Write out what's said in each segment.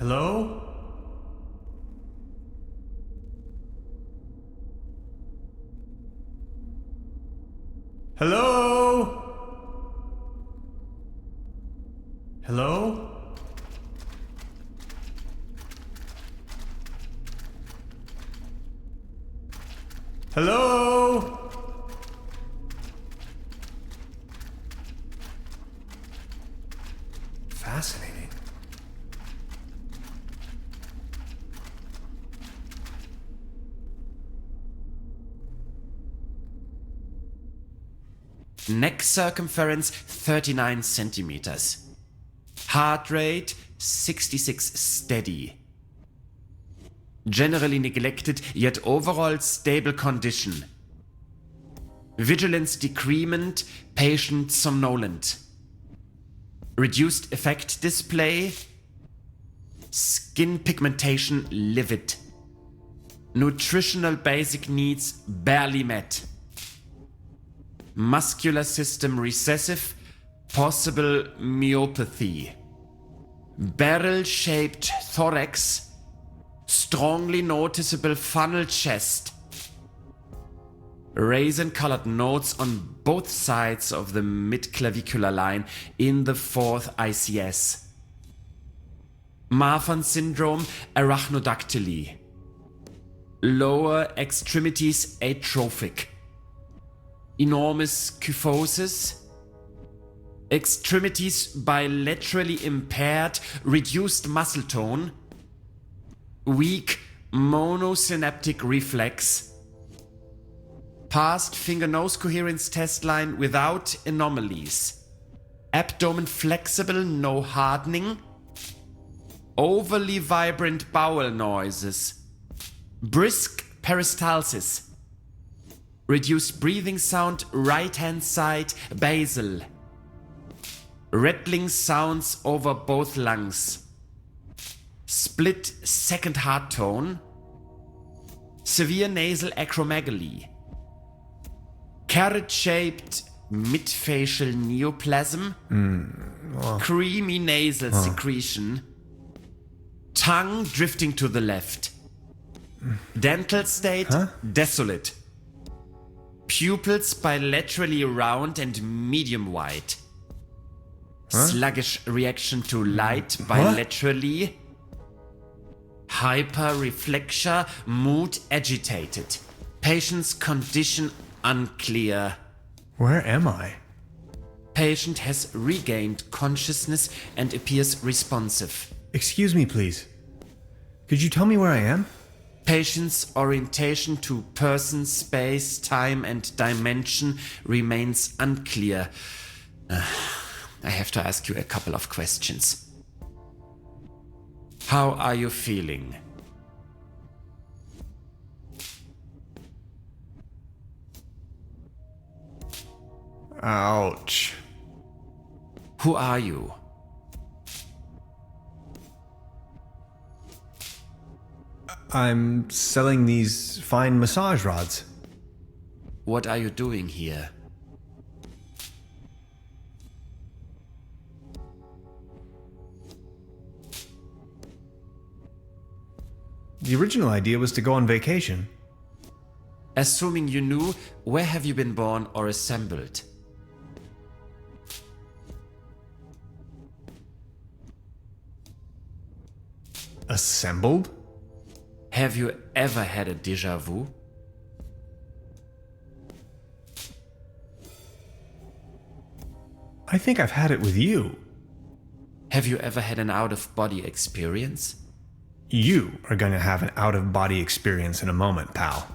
Hello? Hello? Hello? Hello? Fascinating. Neck circumference 39 centimeters. Heart rate 66 steady. Generally neglected, yet overall stable condition. Vigilance decrement, patient somnolent. Reduced effect display. Skin pigmentation livid. Nutritional basic needs barely met. Muscular system recessive, possible myopathy. Barrel-shaped thorax, strongly noticeable funnel chest. Raisin-colored nodes on both sides of the mid-clavicular line in the fourth ICS. Marfan syndrome, arachnodactyly. Lower extremities atrophic. Enormous kyphosis. Extremities bilaterally impaired, reduced muscle tone. Weak monosynaptic reflex. Past finger-nose coherence test line without anomalies. Abdomen flexible, no hardening. Overly vibrant bowel noises. Brisk peristalsis. Reduced breathing sound, right-hand side, basal. Rattling sounds over both lungs. Split second heart tone. Severe nasal acromegaly. Carrot-shaped midfacial neoplasm. Creamy nasal secretion. Tongue drifting to the left. Dental state, desolate. Pupils bilaterally round and medium wide. Sluggish reaction to light bilaterally. Hyperreflexia, mood agitated. Patient's condition unclear. Where am I? Patient has regained consciousness and appears responsive. Excuse me, please. Could you tell me where I am? Patient's orientation to person, space, time, and dimension remains unclear. I have to ask you a couple of questions. How are you feeling? Ouch. Who are you? I'm selling these fine massage rods. What are you doing here? The original idea was to go on vacation. Assuming you knew, where have you been born or assembled? Assembled? Have you ever had a déjà vu? I think I've had it with you. Have you ever had an out-of-body experience? You are going to have an out-of-body experience in a moment, pal.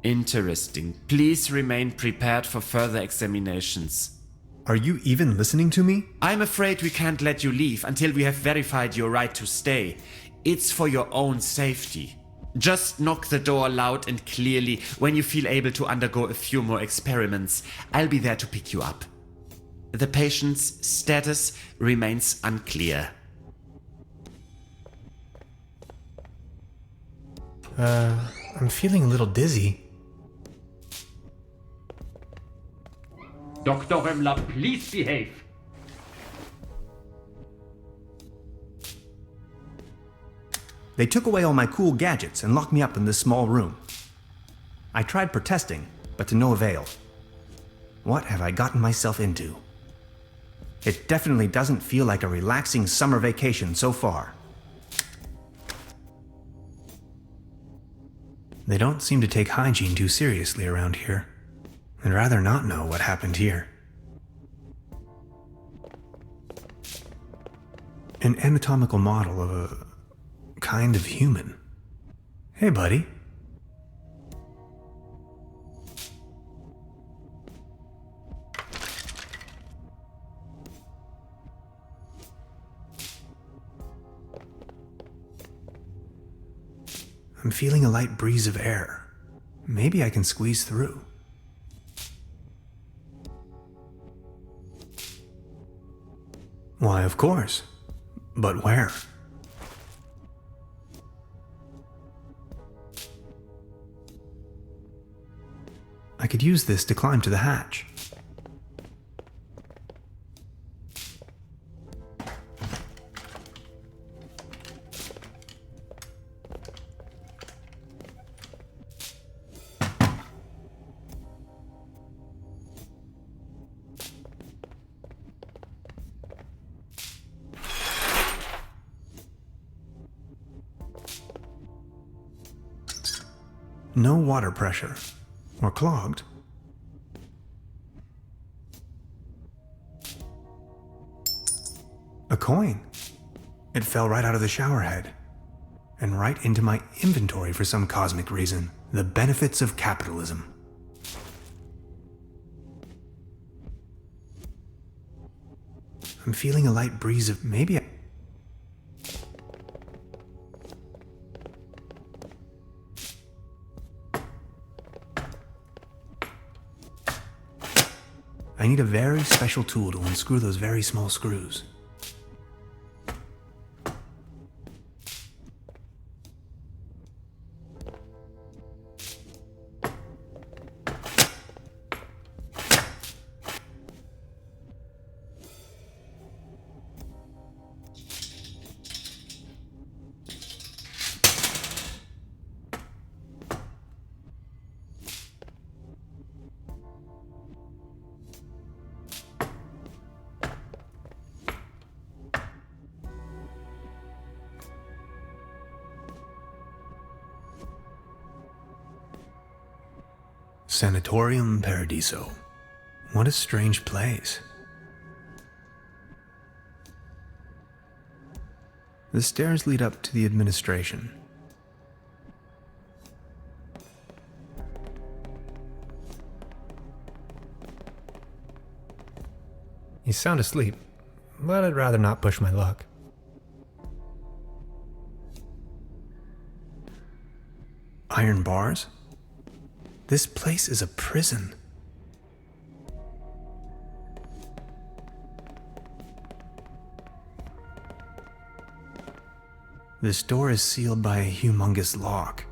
Interesting. Please remain prepared for further examinations. Are you even listening to me? I'm afraid we can't let you leave until we have verified your right to stay. It's for your own safety. Just knock the door loud and clearly when you feel able to undergo a few more experiments. I'll be there to pick you up. The patient's status remains unclear. I'm feeling a little dizzy. Dr. Römmler, please behave. They took away all my cool gadgets and locked me up in this small room. I tried protesting, but to no avail. What have I gotten myself into? It definitely doesn't feel like a relaxing summer vacation so far. They don't seem to take hygiene too seriously around here. I'd rather not know what happened here. An anatomical model of a kind of human. Hey, buddy. I'm feeling a light breeze of air. Maybe I can squeeze through. Why, of course. But where? I could use this to climb to the hatch. No water pressure, or clogged. A coin. It fell right out of the shower head, and right into my inventory for some cosmic reason. The benefits of capitalism. I'm feeling a light breeze of maybe I need a very special tool to unscrew those very small screws. Sanatorium Paradiso. What a strange place. The stairs lead up to the administration. You sound asleep, but I'd rather not push my luck. Iron bars? This place is a prison. This door is sealed by a humongous lock.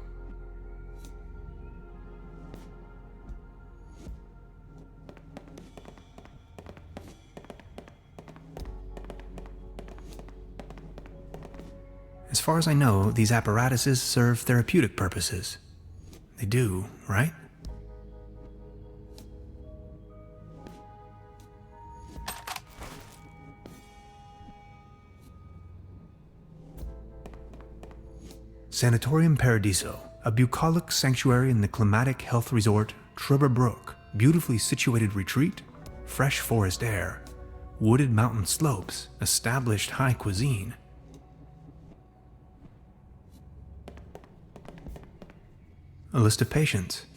As far as I know, these apparatuses serve therapeutic purposes. They do, right? Sanatorium Paradiso, a bucolic sanctuary in the climatic health resort Trüberbrook. Beautifully situated retreat, fresh forest air, wooded mountain slopes, established high cuisine. A list of patients.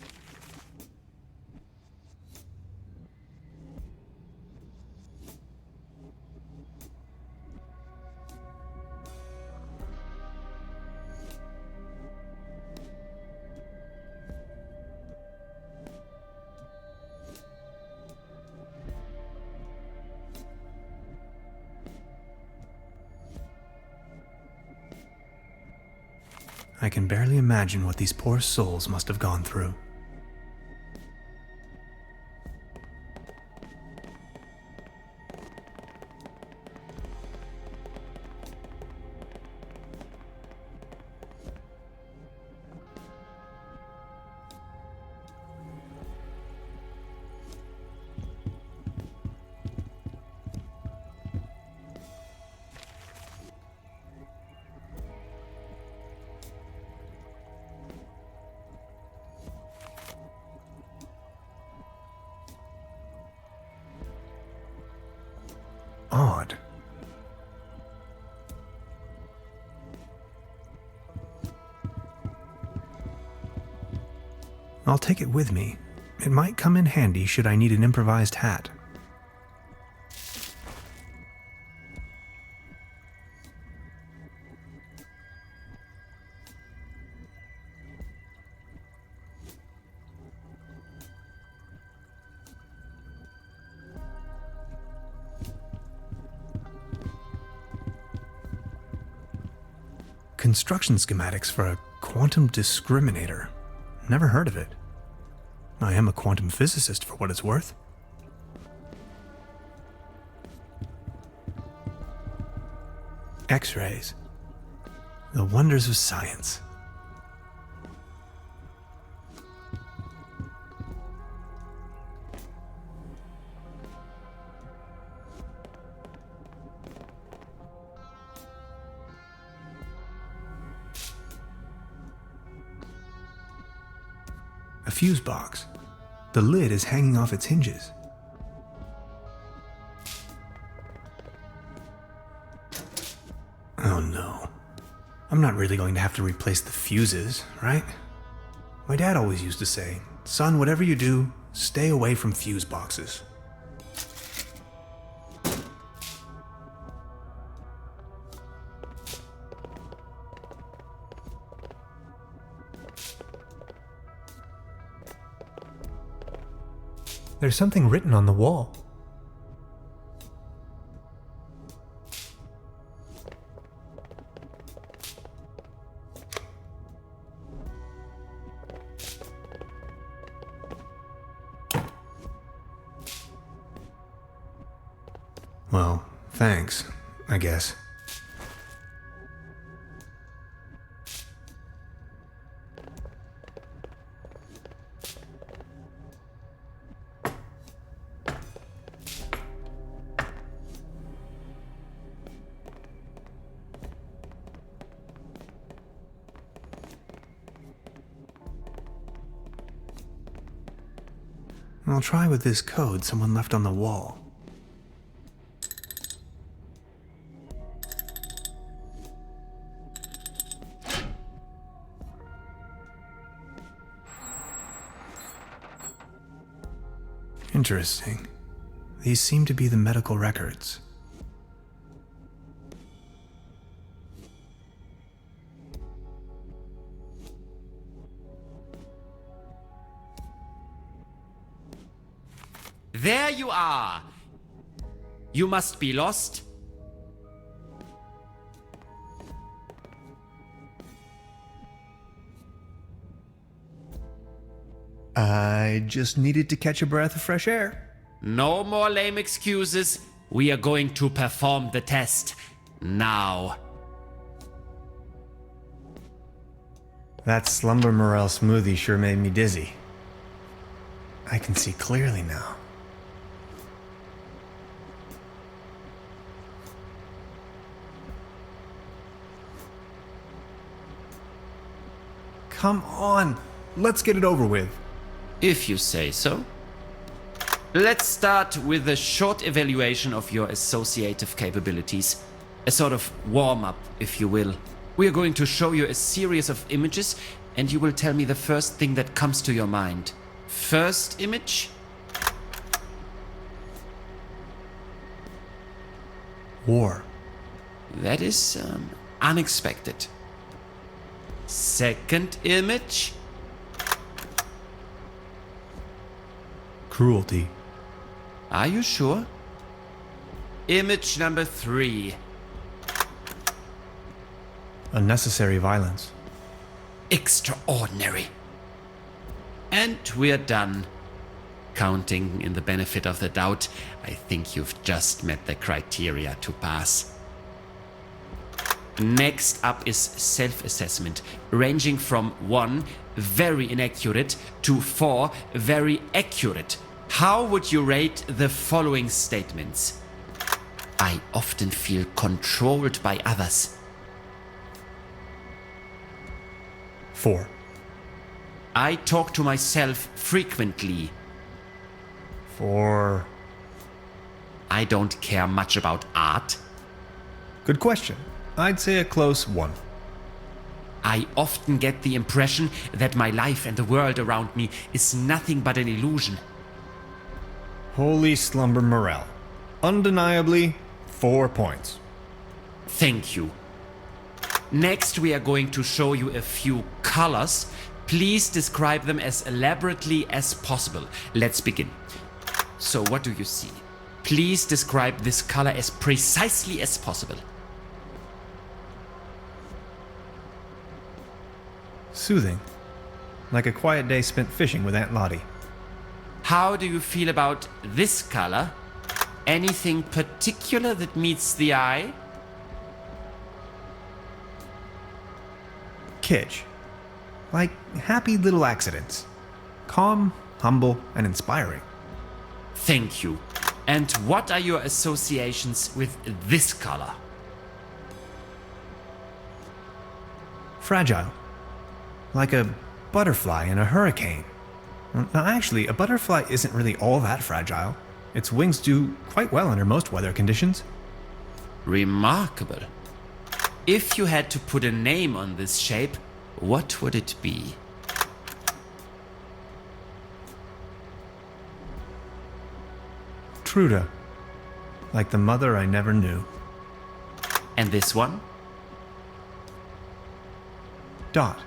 I can barely imagine what these poor souls must have gone through. I'll take it with me. It might come in handy should I need an improvised hat. Construction schematics for a quantum discriminator. Never heard of it. I am a quantum physicist for what it's worth. X-rays. The wonders of science. A fuse box. The lid is hanging off its hinges. Oh no. I'm not really going to have to replace the fuses, right? My dad always used to say, "Son, whatever you do, stay away from fuse boxes." There's something written on the wall. Well, thanks, I guess. I'll try with this code someone left on the wall. Interesting. These seem to be the medical records. There you are! You must be lost. I just needed to catch a breath of fresh air. No more lame excuses. We are going to perform the test. Now. That Slumber Morel smoothie sure made me dizzy. I can see clearly now. Come on, let's get it over with. If you say so. Let's start with a short evaluation of your associative capabilities. A sort of warm-up, if you will. We are going to show you a series of images, and you will tell me the first thing that comes to your mind. First image? War. That is unexpected. Second image? Cruelty. Are you sure? Image number 3. Unnecessary violence. Extraordinary. And we're done. Counting in the benefit of the doubt, I think you've just met the criteria to pass. Next up is self-assessment, ranging from 1, very inaccurate, to 4, very accurate. How would you rate the following statements? I often feel controlled by others. 4. I talk to myself frequently. 4. I don't care much about art. Good question. I'd say a close 1. I often get the impression that my life and the world around me is nothing but an illusion. Holy slumber morale. Undeniably, 4 points. Thank you. Next, we are going to show you a few colors. Please describe them as elaborately as possible. Let's begin. So, what do you see? Please describe this color as precisely as possible. Soothing. Like a quiet day spent fishing with Aunt Lottie. How do you feel about this color? Anything particular that meets the eye? Kitsch. Like happy little accidents. Calm, humble, and inspiring. Thank you. And what are your associations with this color? Fragile. Like a butterfly in a hurricane. Now, actually, a butterfly isn't really all that fragile. Its wings do quite well under most weather conditions. Remarkable. If you had to put a name on this shape, what would it be? Truda. Like the mother I never knew. And this one? Dot.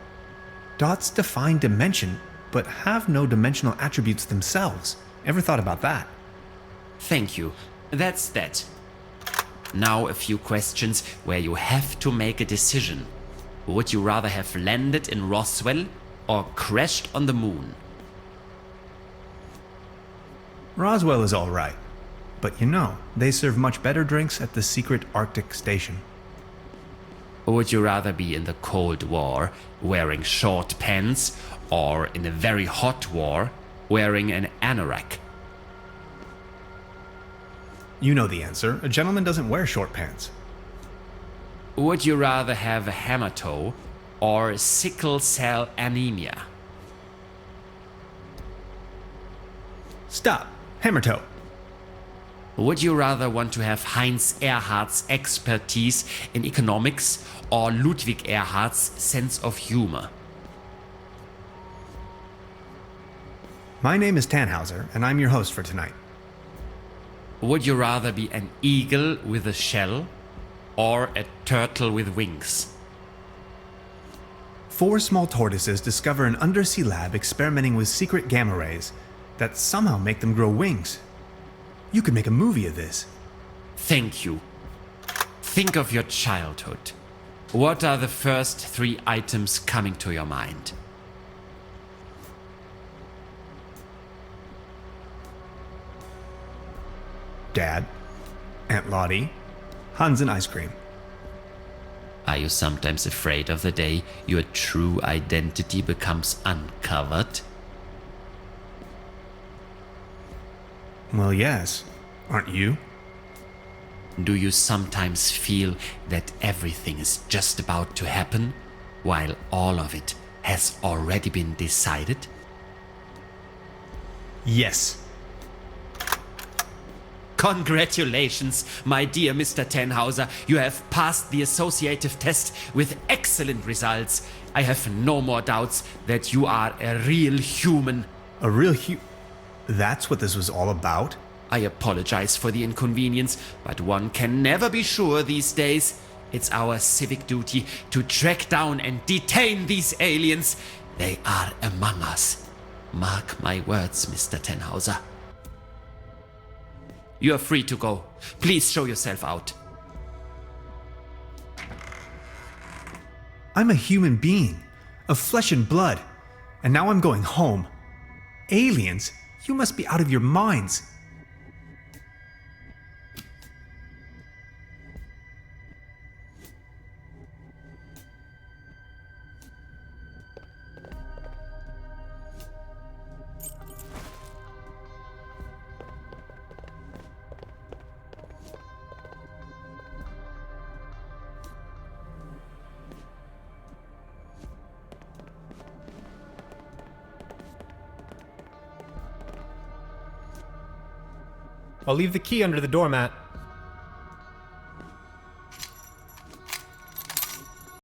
Dots define dimension, but have no dimensional attributes themselves. Ever thought about that? Thank you. That's that. Now a few questions where you have to make a decision. Would you rather have landed in Roswell or crashed on the moon? Roswell is all right. But you know, they serve much better drinks at the secret Arctic station. Would you rather be in the Cold War wearing short pants or in a very hot war wearing an anorak? You know the answer. A gentleman doesn't wear short pants. Would you rather have a hammer toe or sickle cell anemia? Stop. Hammer toe. Would you rather want to have Heinz Erhardt's expertise in economics or Ludwig Erhardt's sense of humor? My name is Tannhauser, and I'm your host for tonight. Would you rather be an eagle with a shell or a turtle with wings? 4 small tortoises discover an undersea lab experimenting with secret gamma rays that somehow make them grow wings. You could make a movie of this. Thank you. Think of your childhood. What are the first 3 items coming to your mind? Dad, Aunt Lottie, Hans and ice cream. Are you sometimes afraid of the day your true identity becomes uncovered? Well, yes. Aren't you? Do you sometimes feel that everything is just about to happen, while all of it has already been decided? Yes. Congratulations, my dear Mr. Tannhauser. You have passed the associative test with excellent results. I have no more doubts that you are a real human. A real That's what this was all about? I apologize for the inconvenience, but one can never be sure these days. It's our civic duty to track down and detain these aliens. They are among us. Mark my words, Mr. Tannhauser. You are free to go. Please show yourself out. I'm a human being, of flesh and blood, and now I'm going home. Aliens? You must be out of your minds. I'll leave the key under the doormat.